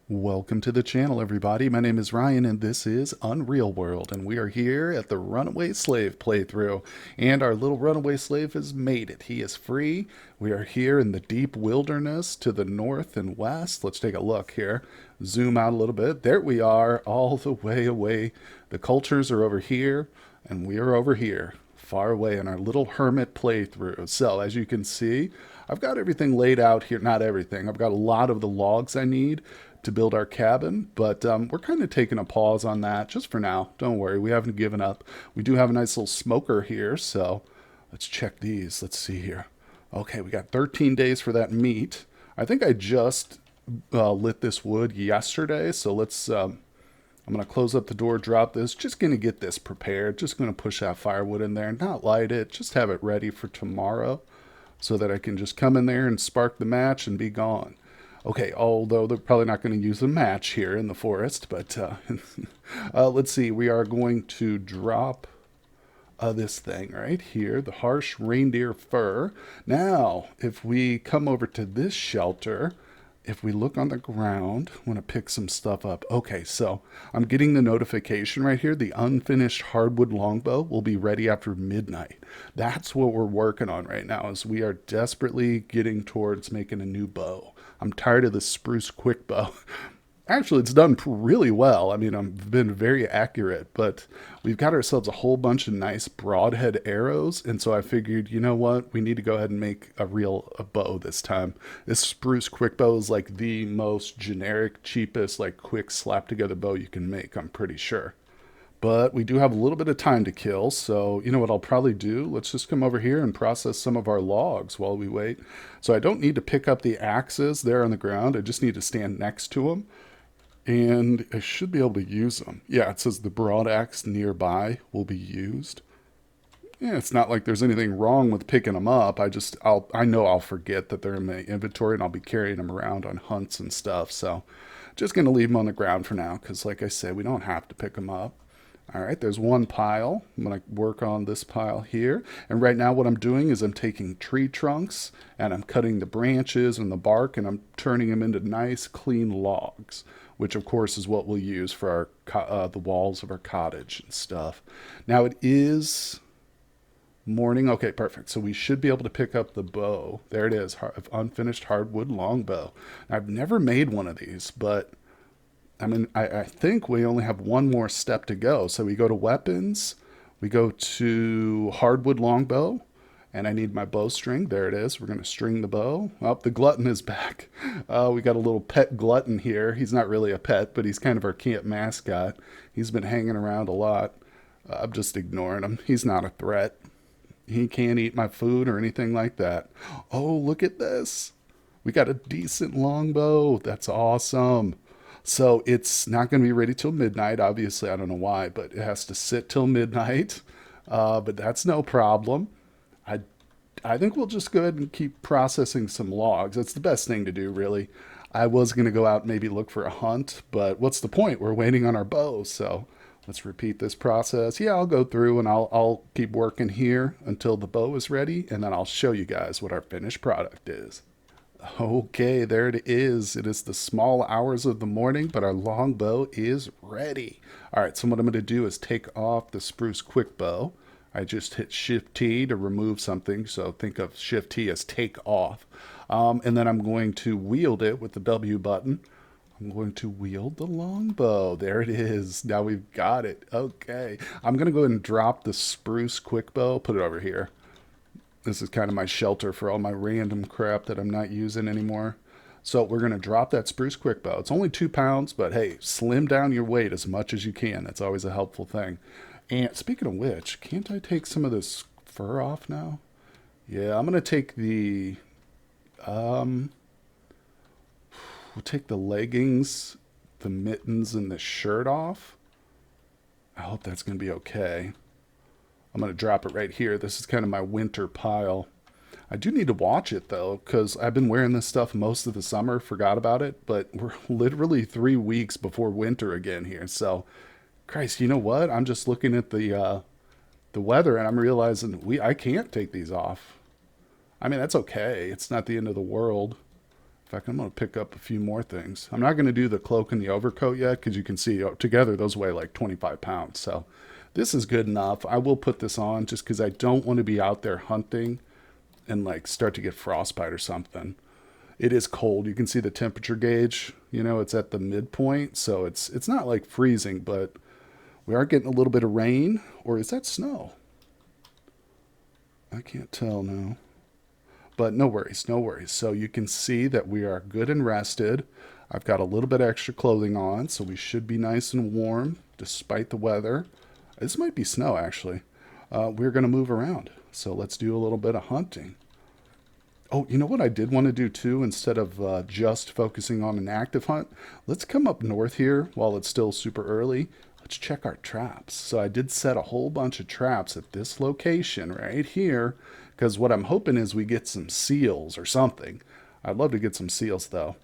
Welcome to the channel, everybody. My name is Ryan, and this is Unreal World, and we are here at the Runaway Slave playthrough, and our little runaway slave has made it. He is free. We are here in the deep wilderness to the north and west. Let's take a look here. Zoom out a little bit. There we are, all the way away. The cultures are over here, and we are over here, far away in our little hermit playthrough. So, as you can see, I've got everything laid out here. Not everything. I've got a lot of the logs I need to build our cabin, but we're kind of taking a pause on that just for now. Don't worry, we haven't given up. We do have a nice little smoker here, so let's check these. Let's see here. Okay, we got 13 days for that meat. I think I just lit this wood yesterday, so let's. I'm going to close up the door, drop this. Just going to get this prepared. Just going to push that firewood in there, not light it. Just have it ready for tomorrow so that I can just come in there and spark the match and be gone. Okay, although they're probably not going to use a match here in the forest, but let's see. We are going to drop this thing right here, the harsh reindeer fur. Now, if we come over to this shelter, if we look on the ground, I want to pick some stuff up. Okay, so I'm getting the notification right here. The unfinished hardwood longbow will be ready after midnight. That's what we're working on right now, is we are desperately getting towards making a new bow. I'm tired of the spruce quick bow. Actually, it's done really well. I mean, I've been very accurate, but we've got ourselves a whole bunch of nice broadhead arrows, and so I figured, you know what, we need to go ahead and make a bow this time. This spruce quick bow is like the most generic, cheapest, like quick slap together bow you can make, I'm pretty sure. But we do have a little bit of time to kill, so you know what I'll probably do? Let's just come over here and process some of our logs while we wait. So I don't need to pick up the axes there on the ground. I just need to stand next to them, and I should be able to use them. Yeah, it says the broad axe nearby will be used. Yeah, it's not like there's anything wrong with picking them up. I know I'll forget that they're in my inventory, and I'll be carrying them around on hunts and stuff. So just going to leave them on the ground for now because, like I said, we don't have to pick them up. All right, there's one pile. I'm going to work on this pile here. And right now what I'm doing is I'm taking tree trunks and I'm cutting the branches and the bark and I'm turning them into nice clean logs, which of course is what we'll use for the walls of our cottage and stuff. Now it is morning. Okay, perfect. So we should be able to pick up the bow. There it is, unfinished hardwood longbow. I've never made one of these, but I mean, I think we only have one more step to go. So we go to weapons, we go to hardwood longbow, and I need my bowstring. There it is. We're going to string the bow. Oh, the glutton is back. We got a little pet glutton here. He's not really a pet, but he's kind of our camp mascot. He's been hanging around a lot. I'm just ignoring him. He's not a threat. He can't eat my food or anything like that. Oh, look at this. We got a decent longbow. That's awesome. So it's not going to be ready till midnight. Obviously, I don't know why, but it has to sit till midnight. But that's no problem. I I think we'll just go ahead and keep processing some logs. That's the best thing to do, really. I was going to go out and maybe look for a hunt, but what's the point? We're waiting on our bow, so let's repeat this process. Yeah, I'll go through and I'll keep working here until the bow is ready, and then I'll show you guys what our finished product is. Okay, there it is. It is the small hours of the morning, but our longbow is ready. All right, so what I'm going to do is take off the spruce quick bow. I just hit Shift T to remove something, so think of Shift T as take off. And then I'm going to wield it with the W button. I'm going to wield the longbow. There it is. Now we've got it. Okay. I'm going to go ahead and drop the spruce quick bow, put it over here. This is kind of my shelter for all my random crap that I'm not using anymore. So we're going to drop that spruce quick bow. It's only 2 pounds, but hey, slim down your weight as much as you can. That's always a helpful thing. And speaking of which, can't I take some of this fur off now? Yeah, I'm going to take um, we'll take the leggings, the mittens, and the shirt off. I hope that's going to be okay. I'm going to drop it right here. This is kind of my winter pile. I do need to watch it though, because I've been wearing this stuff most of the summer, forgot about it, but we're literally 3 weeks before winter again here. So, Christ, you know what? I'm just looking at the weather and I'm realizing I can't take these off. I mean, that's okay. It's not the end of the world. fact, I'm going to pick up a few more things. I'm not going to do the cloak and the overcoat yet because you can see together those weigh like 25 pounds. So this is good enough. I will put this on just because I don't want to be out there hunting and like start to get frostbite or something. It is cold. You can see the temperature gauge. You know, it's at the midpoint, so it's not like freezing, but we are getting a little bit of rain. Or is that snow? I can't tell now. But no worries, no worries. So you can see that we are good and rested. I've got a little bit extra clothing on, so we should be nice and warm despite the weather. This might be snow, actually. We're going to move around. So let's do a little bit of hunting. Oh, you know what I did want to do too, instead of just focusing on an active hunt? Let's come up north here while it's still super early. Let's check our traps. So I did set a whole bunch of traps at this location right here, because what I'm hoping is we get some seals or something. I'd love to get some seals though.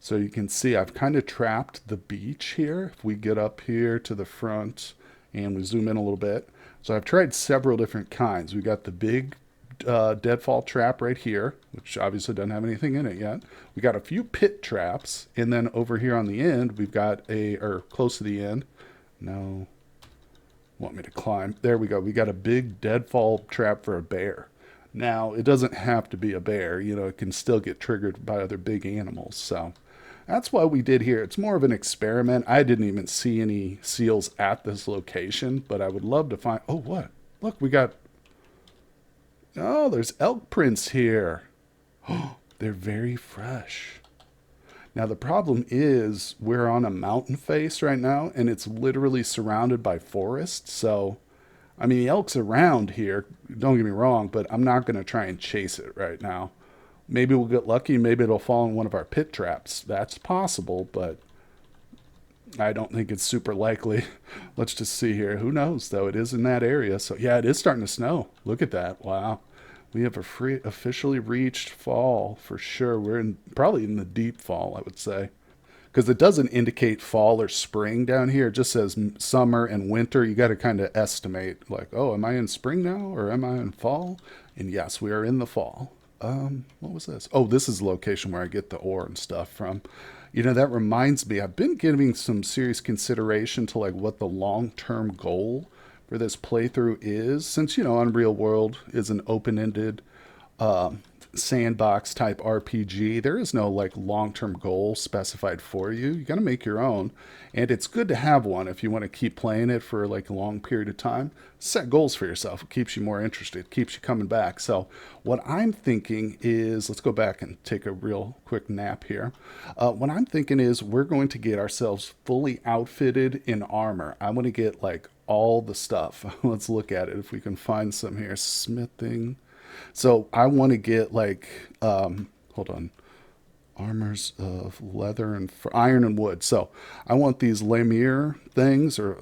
So you can see I've kind of trapped the beach here. If we get up here to the front and we zoom in a little bit. So I've tried several different kinds. We got the big deadfall trap right here, which obviously doesn't have anything in it yet. We got a few pit traps, and then over here on the end, we've got or close to the end. No, want me to climb? There we go. We got a big deadfall trap for a bear. Now, it doesn't have to be a bear. You know, it can still get triggered by other big animals. So that's what we did here. It's more of an experiment. I didn't even see any seals at this location, but I would love to find... Oh, what? Look, we got... Oh, there's elk prints here. Oh, they're very fresh. Now, the problem is we're on a mountain face right now, and it's literally surrounded by forest. So, I mean, the elk's around here. Don't get me wrong, but I'm not going to try and chase it right now. Maybe we'll get lucky. Maybe it'll fall in one of our pit traps. That's possible, but I don't think it's super likely. Let's just see here. Who knows, though? It is in that area. So, yeah, it is starting to snow. Look at that. Wow. We have officially reached fall for sure. We're probably in the deep fall, I would say. Because it doesn't indicate fall or spring down here. It just says summer and winter. You got to kind of estimate, like, oh, am I in spring now or am I in fall? And yes, we are in the fall. What was this? Oh, this is the location where I get the ore and stuff from. You know, that reminds me, I've been giving some serious consideration to like what the long-term goal for this playthrough is. Since, you know, Unreal World is an open-ended sandbox type RPG, there is no like long-term goal specified for you. You got to make your own, and it's good to have one if you want to keep playing it for like a long period of time. Set goals for yourself. It keeps you more interested, keeps you coming back. So what I'm thinking is, let's go back and take a real quick nap here. What I'm thinking is we're going to get ourselves fully outfitted in armor. I want to get like all the stuff. Let's look at it if we can find some here. Smithing. So I want to get like, hold on, armors of leather and iron and wood. So I want these lemire things, or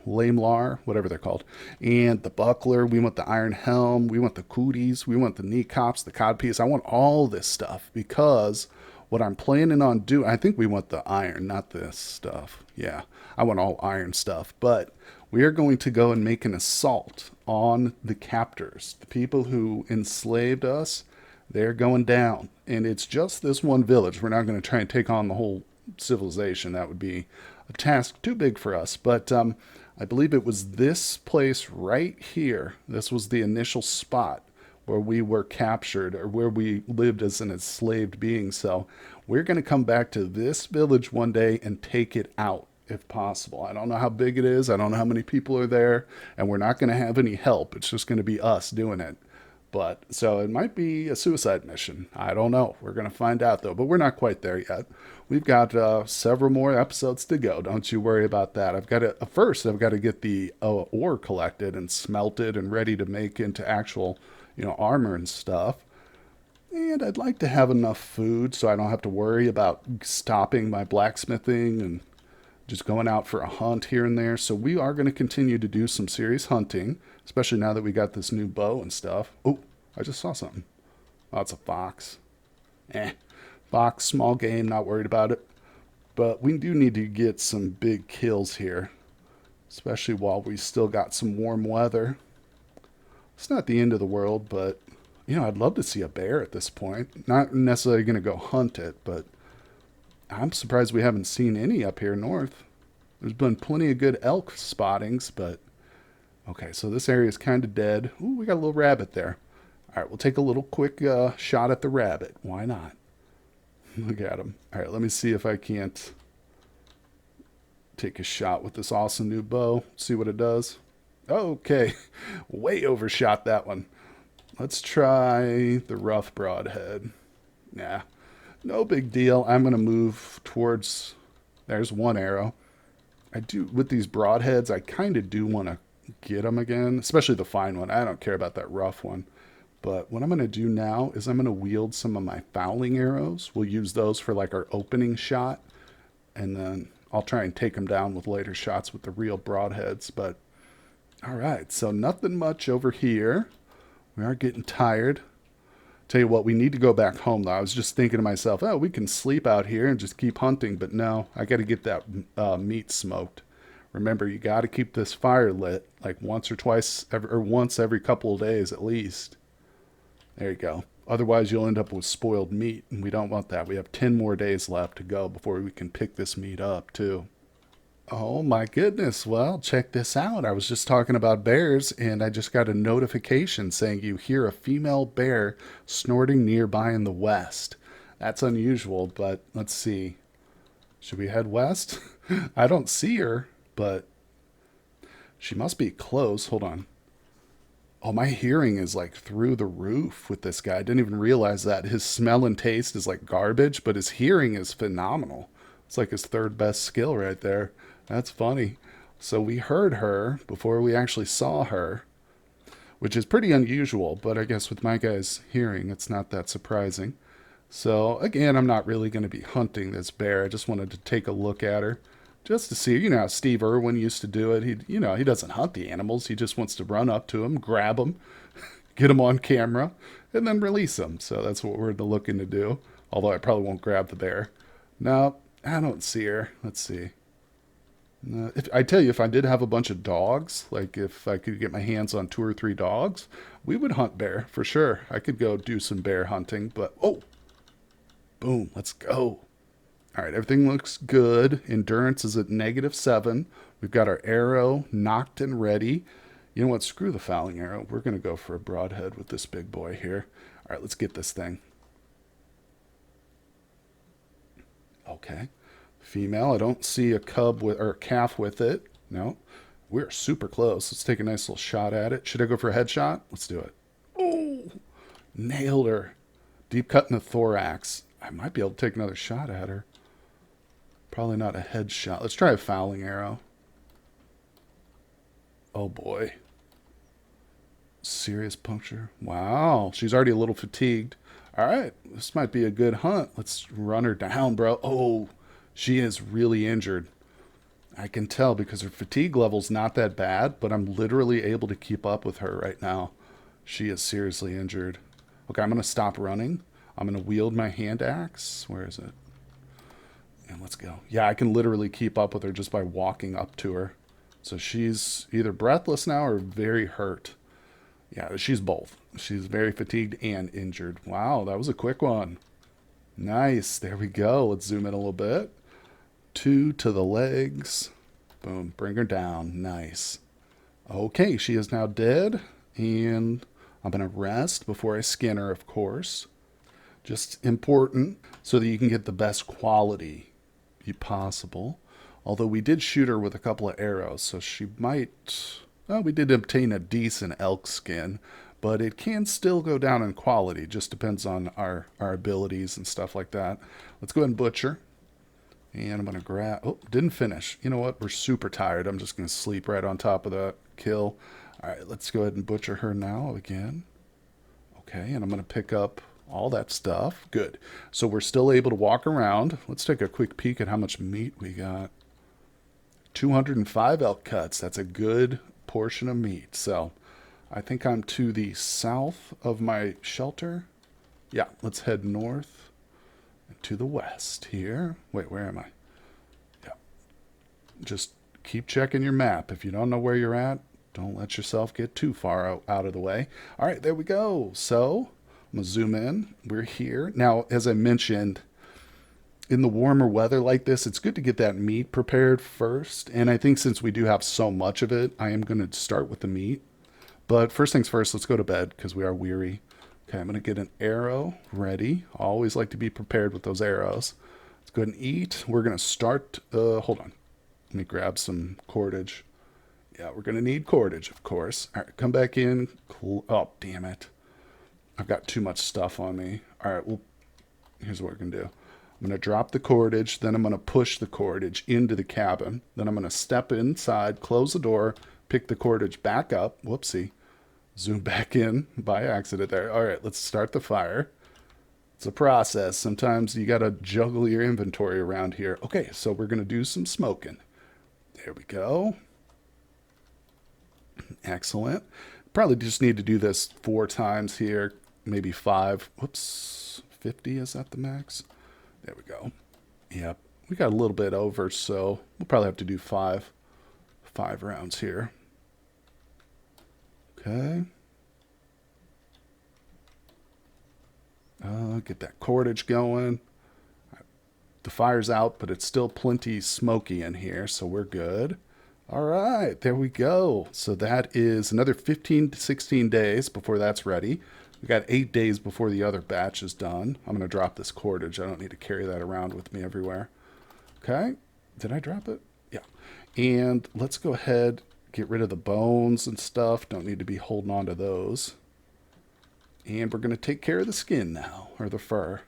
lamlar, whatever they're called, and the buckler. We want the iron helm. We want the cooties. We want the knee cops, the codpiece. I want all this stuff because what I'm planning on doing, I think we want the iron, not this stuff. Yeah, I want all iron stuff, but we are going to go and make an assault on the captors, the people who enslaved us. They're going down, and it's just this one village. We're not going to try and take on the whole civilization. That would be a task too big for us. But I believe it was this place right here. This was the initial spot where we were captured, or where we lived as an enslaved being. So we're going to come back to this village one day and take it out if possible. I don't know how big it is. I don't know how many people are there, and we're not going to have any help. It's just going to be us doing it. But so it might be a suicide mission. I don't know. We're going to find out though, but we're not quite there yet. We've got several more episodes to go. Don't you worry about that. I've got to first. I've got to get the ore collected and smelted and ready to make into actual, you know, armor and stuff. And I'd like to have enough food so I don't have to worry about stopping my blacksmithing and just going out for a hunt here and there. So we are going to continue to do some serious hunting, especially now that we got this new bow and stuff. Oh, I just saw something. Oh, it's a fox. Fox, small game, not worried about it. But we do need to get some big kills here, especially while we still got some warm weather. It's not the end of the world, but I'd love to see a bear at this point. Not necessarily going to go hunt it, but I'm surprised we haven't seen any up here north. There's been plenty of good elk spottings, but okay, so this area is kind of dead. Ooh, we got a little rabbit there. All right, we'll take a little quick shot at the rabbit. Why not? Look at him. All right, let me see if I can't take a shot with this awesome new bow. See what it does. Okay, way overshot that one. Let's try the rough broadhead. Nah, no big deal. I'm going to move towards. There's one arrow. I do, with these broadheads, I kind of do want to get them again, especially the fine one. I don't care about that rough one. But what I'm going to do now is I'm going to wield some of my fowling arrows. We'll use those for like our opening shot. And then I'll try and take them down with later shots with the real broadheads. But all right, so nothing much over here. We are getting tired. Tell you what, we need to go back home though. I was just thinking to myself, oh, we can sleep out here and just keep hunting. But no, I got to get that meat smoked. Remember, you got to keep this fire lit like once or twice, or once every couple of days at least. There you go. Otherwise, you'll end up with spoiled meat, and we don't want that. We have 10 more days left to go before we can pick this meat up, too. Oh my goodness. Well, check this out. I was just talking about bears, and I just got a notification saying you hear a female bear snorting nearby in the west. That's unusual, but let's see. Should we head west? I don't see her, but she must be close. Hold on. Oh, my hearing is like through the roof with this guy. I didn't even realize that. His smell and taste is like garbage, but his hearing is phenomenal. It's like his third best skill right there. That's funny. So we heard her before we actually saw her, which is pretty unusual, but I guess with my guy's hearing, it's not that surprising. So again, I'm not really going to be hunting this bear. I just wanted to take a look at her just to see. You know how Steve Irwin used to do it. He doesn't hunt the animals. He just wants to run up to them, grab them, get them on camera, and then release them. So that's what we're looking to do. Although I probably won't grab the bear. No, I don't see her. Let's see. If I tell you, if I did have a bunch of dogs, like if I could get my hands on 2 or 3 dogs, we would hunt bear for sure. I could go do some bear hunting, but oh, boom, let's go. All right, everything looks good. Endurance is at -7. We've got our arrow knocked and ready. You know what? Screw the fowling arrow. We're going to go for a broadhead with this big boy here. All right, let's get this thing. Okay. Female. I don't see a cub with or a calf with it. No. We're super close. Let's take a nice little shot at it. Should I go for a headshot? Let's do it. Oh, nailed her. Deep cut in the thorax. I might be able to take another shot at her. Probably not a headshot. Let's try a fowling arrow. Oh boy. Serious puncture. Wow. She's already a little fatigued. All right. This might be a good hunt. Let's run her down, bro. Oh, she is really injured. I can tell because her fatigue level's not that bad, but I'm literally able to keep up with her right now. She is seriously injured. Okay, I'm going to stop running. I'm going to wield my hand axe. Where is it? And let's go. Yeah, I can literally keep up with her just by walking up to her. So she's either breathless now or very hurt. Yeah, she's both. She's very fatigued and injured. Wow, that was a quick one. Nice. There we go. Let's zoom in a little bit. 2 to the legs. Boom. Bring her down. Nice. Okay, she is now dead. And I'm going to rest before I skin her, of course. Just important so that you can get the best quality possible. Although we did shoot her with a couple of arrows, so she might... Well, we did obtain a decent elk skin, but it can still go down in quality. Just depends on our abilities and stuff like that. Let's go ahead and butcher. And I'm going to grab... Oh, didn't finish. You know what? We're super tired. I'm just going to sleep right on top of that kill. All right, let's go ahead and butcher her now again. Okay, and I'm going to pick up all that stuff. Good. So we're still able to walk around. Let's take a quick peek at how much meat we got. 205 elk cuts. That's a good portion of meat. So I think I'm to the south of my shelter. Yeah, let's head north and to the west here. Wait, where am I? Yeah. Just keep checking your map. If you don't know where you're at, Don't let yourself get too far out of the way. All right, there we go. So I'm going to zoom in. We're here. Now, as I mentioned, in the warmer weather like this, it's good to get that meat prepared first. And I think since we do have so much of it, I am going to start with the meat. But first things first, let's go to bed because we are weary. Okay, I'm going to get an arrow ready. I always like to be prepared with those arrows. Let's go ahead and eat. We're going to start. Hold on. Let me grab some cordage. Yeah, we're going to need cordage, of course. All right, come back in. Oh, damn it. I've got too much stuff on me. All right, well, here's what we're going to do. I'm going to drop the cordage, then I'm going to push the cordage into the cabin. Then I'm going to step inside, close the door, pick the cordage back up. Whoopsie. Zoom back in by accident there. All right, let's start the fire. It's a process. Sometimes you got to juggle your inventory around here. Okay, so we're going to do some smoking. There we go. Excellent. Probably just need to do this 4 times here, maybe 5. Whoops, 50, is that the max? There we go. Yep, we got a little bit over, so we'll probably have to do 5 rounds here. Okay. Get that cordage going. The fire's out, but it's still plenty smoky in here, so we're good. All right, there we go. So that is another 15 to 16 days before that's ready. We got 8 days before the other batch is done. I'm going to drop this cordage. I don't need to carry that around with me everywhere. Okay, did I drop it? Yeah. And let's go ahead, get rid of the bones and stuff. Don't need to be holding on to those. And we're going to take care of the skin now, or the fur.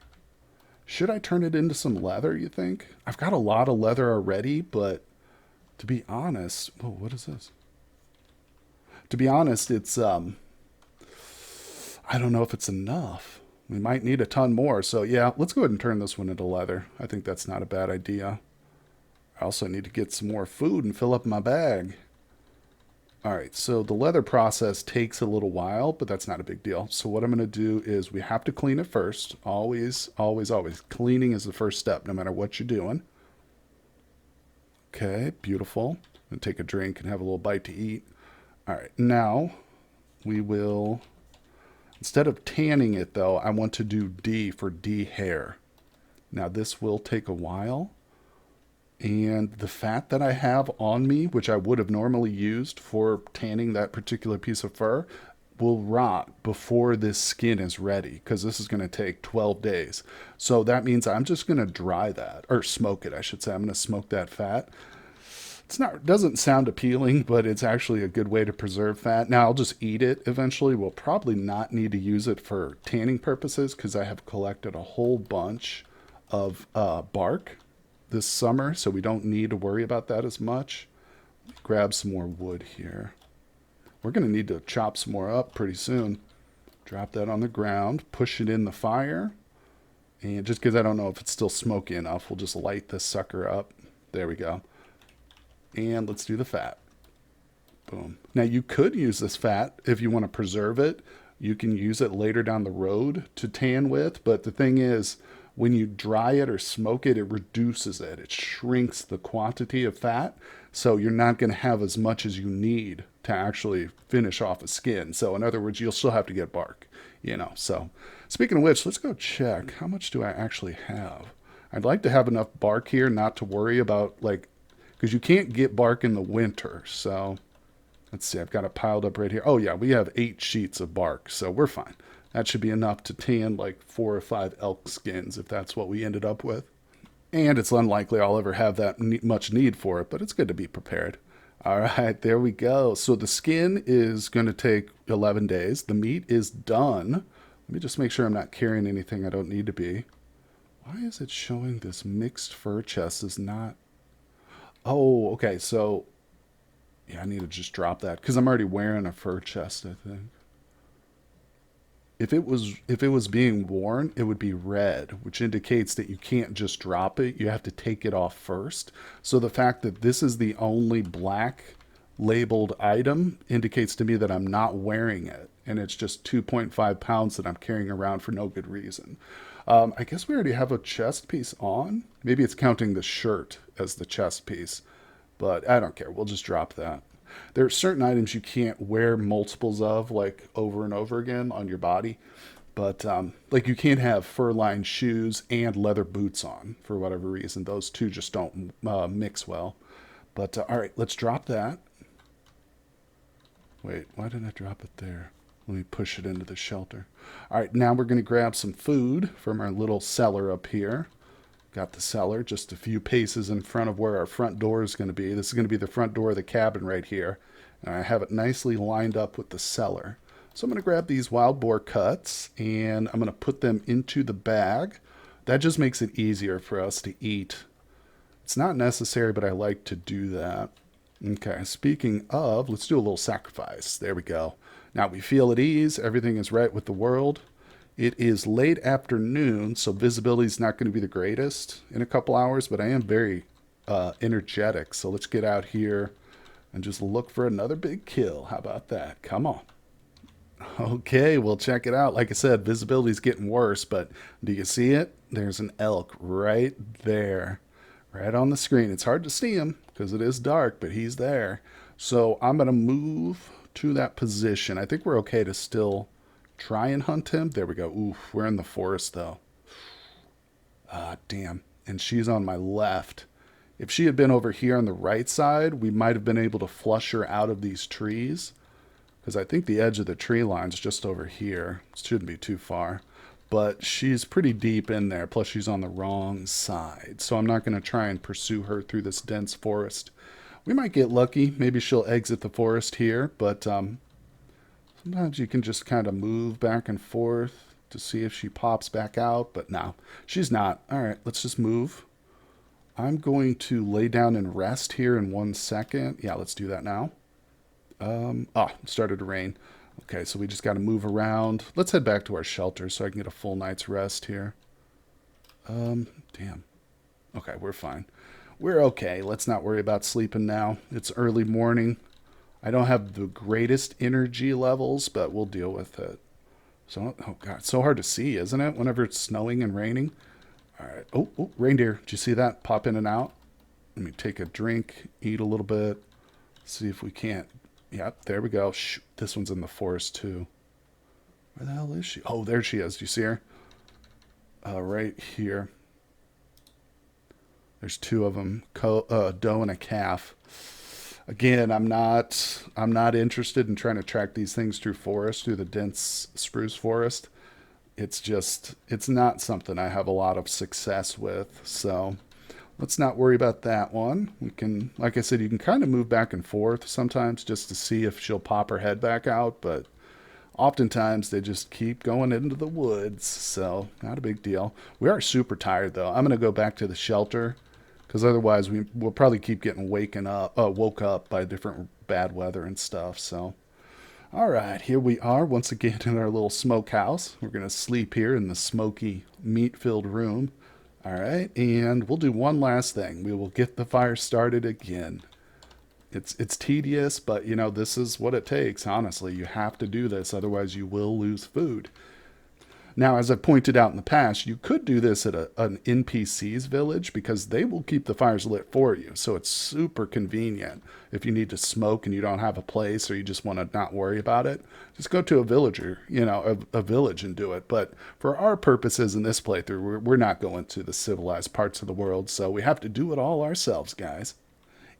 Should I turn it into some leather, you think? I've got a lot of leather already, but to be honest... Whoa, what is this? To be honest, it's... I don't know if it's enough. We might need a ton more. So yeah, let's go ahead and turn this one into leather. I think that's not a bad idea. I also need to get some more food and fill up my bag. All right, so the leather process takes a little while, but that's not a big deal. So what I'm going to do is we have to clean it first. Always, always, always. Cleaning is the first step, no matter what you're doing. Okay, beautiful. I'm going to take a drink and have a little bite to eat. All right, now we will, instead of tanning it though, I want to do D for de-hair. Now this will take a while. And the fat that I have on me, which I would have normally used for tanning that particular piece of fur, will rot before this skin is ready, because this is going to take 12 days. So that means I'm just going to dry that, or smoke it, I should say. I'm going to smoke that fat. It doesn't sound appealing, but it's actually a good way to preserve fat. Now I'll just eat it eventually. We'll probably not need to use it for tanning purposes, because I have collected a whole bunch of bark this summer, so we don't need to worry about that as much. Grab some more wood here. We're going to need to chop some more up pretty soon. Drop that on the ground, push it in the fire, and just because I don't know if it's still smoky enough, we'll just light this sucker up. There we go. And let's do the fat. Boom. Now you could use this fat if you want to preserve it. You can use it later down the road to tan with, but the thing is, when you dry it or smoke it, it reduces it. It shrinks the quantity of fat, so you're not going to have as much as you need to actually finish off a skin. So in other words, you'll still have to get bark, So speaking of which, let's go check. How much do I actually have? I'd like to have enough bark here not to worry about, because you can't get bark in the winter. So let's see, I've got it piled up right here. Oh yeah, we have 8 sheets of bark, so we're fine. That should be enough to tan 4 or 5 elk skins if that's what we ended up with. And it's unlikely I'll ever have that much need for it, but it's good to be prepared. All right, there we go. So the skin is going to take 11 days. The meat is done. Let me just make sure I'm not carrying anything I don't need to be. Why is it showing this mixed fur chest is not... Oh, okay, so... Yeah, I need to just drop that because I'm already wearing a fur chest, I think. If it was being worn, it would be red, which indicates that you can't just drop it. You have to take it off first. So the fact that this is the only black labeled item indicates to me that I'm not wearing it. And it's just 2.5 pounds that I'm carrying around for no good reason. I guess we already have a chest piece on. Maybe it's counting the shirt as the chest piece. But I don't care. We'll just drop that. There are certain items you can't wear multiples of, like over and over again on your body. But like you can't have fur-lined shoes and leather boots on for whatever reason. Those two just don't mix well. But all right, let's drop that. Wait, why did I drop it there? Let me push it into the shelter. All right, now we're going to grab some food from our little cellar up here. Got the cellar just a few paces in front of where our front door is going to be. This is going to be the front door of the cabin right here. And I have it nicely lined up with the cellar. So I'm going to grab these wild boar cuts and I'm going to put them into the bag. That just makes it easier for us to eat. It's not necessary, but I like to do that. Okay, speaking of, let's do a little sacrifice. There we go. Now we feel at ease. Everything is right with the world. It is late afternoon, so visibility is not going to be the greatest in a couple hours, but I am very energetic. So let's get out here and just look for another big kill. How about that? Come on. Okay, well, check it out. Like I said, visibility is getting worse, but do you see it? There's an elk right there, right on the screen. It's hard to see him because it is dark, but he's there. So I'm going to move to that position. I think we're okay to still try and hunt him. There we go. Oof, we're in the forest, though. Ah, damn. And she's on my left. If she had been over here on the right side, we might have been able to flush her out of these trees. Because I think the edge of the tree line's just over here. It shouldn't be too far. But she's pretty deep in there. Plus, she's on the wrong side. So I'm not going to try and pursue her through this dense forest. We might get lucky. Maybe she'll exit the forest here. But sometimes you can just kind of move back and forth to see if she pops back out. But no, she's not. All right, let's just move. I'm going to lay down and rest here in 1 second. Yeah, let's do that now. It started to rain. Okay, so we just got to move around. Let's head back to our shelter so I can get a full night's rest here. Damn. Okay, we're fine. We're okay. Let's not worry about sleeping now. It's early morning. I don't have the greatest energy levels, but we'll deal with it. So, oh God, it's so hard to see, isn't it? Whenever it's snowing and raining. All right. Oh, reindeer. Did you see that pop in and out? Let me take a drink, eat a little bit, see if we can't. Yep, there we go. Shh, this one's in the forest too. Where the hell is she? Oh, there she is. Do you see her? Right here. There's two of them, doe and a calf. Again, I'm not interested in trying to track these things through forest, through the dense spruce forest. It's not something I have a lot of success with. So let's not worry about that one. We can, like I said, you can kind of move back and forth sometimes just to see if she'll pop her head back out, but oftentimes they just keep going into the woods, so not a big deal. We are super tired, though. I'm going to go back to the shelter because otherwise we'll probably keep getting woke up by different bad weather and stuff, so. All right, here we are once again in our little smokehouse. We're going to sleep here in the smoky, meat-filled room. All right, and we'll do one last thing. We will get the fire started again. It's tedious, but you know, this is what it takes, honestly. You have to do this, otherwise you will lose food. Now, as I pointed out in the past, you could do this at an NPC's village because they will keep the fires lit for you. So it's super convenient if you need to smoke and you don't have a place or you just want to not worry about it. Just go to a villager, a village and do it. But for our purposes in this playthrough, we're not going to the civilized parts of the world, so we have to do it all ourselves, guys.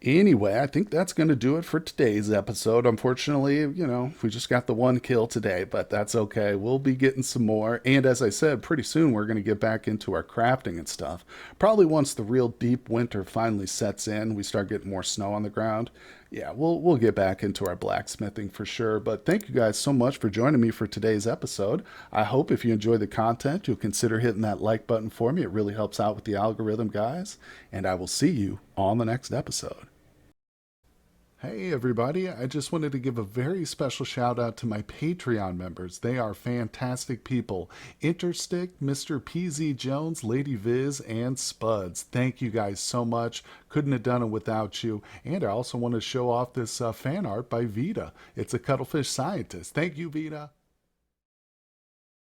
Anyway, I think that's going to do it for today's episode. Unfortunately, we just got the one kill today, but that's okay. We'll be getting some more. And as I said, pretty soon we're going to get back into our crafting and stuff. Probably once the real deep winter finally sets in, we start getting more snow on the ground. Yeah, we'll get back into our blacksmithing for sure. But thank you guys so much for joining me for today's episode. I hope if you enjoy the content, you'll consider hitting that like button for me. It really helps out with the algorithm, guys. And I will see you on the next episode. Hey everybody, I just wanted to give a very special shout out to my Patreon members. They are fantastic people. Interstick, Mr. PZ Jones, Lady Viz, and Spuds. Thank you guys so much. Couldn't have done it without you. And I also want to show off this fan art by Vita. It's a cuttlefish scientist. Thank you, Vita.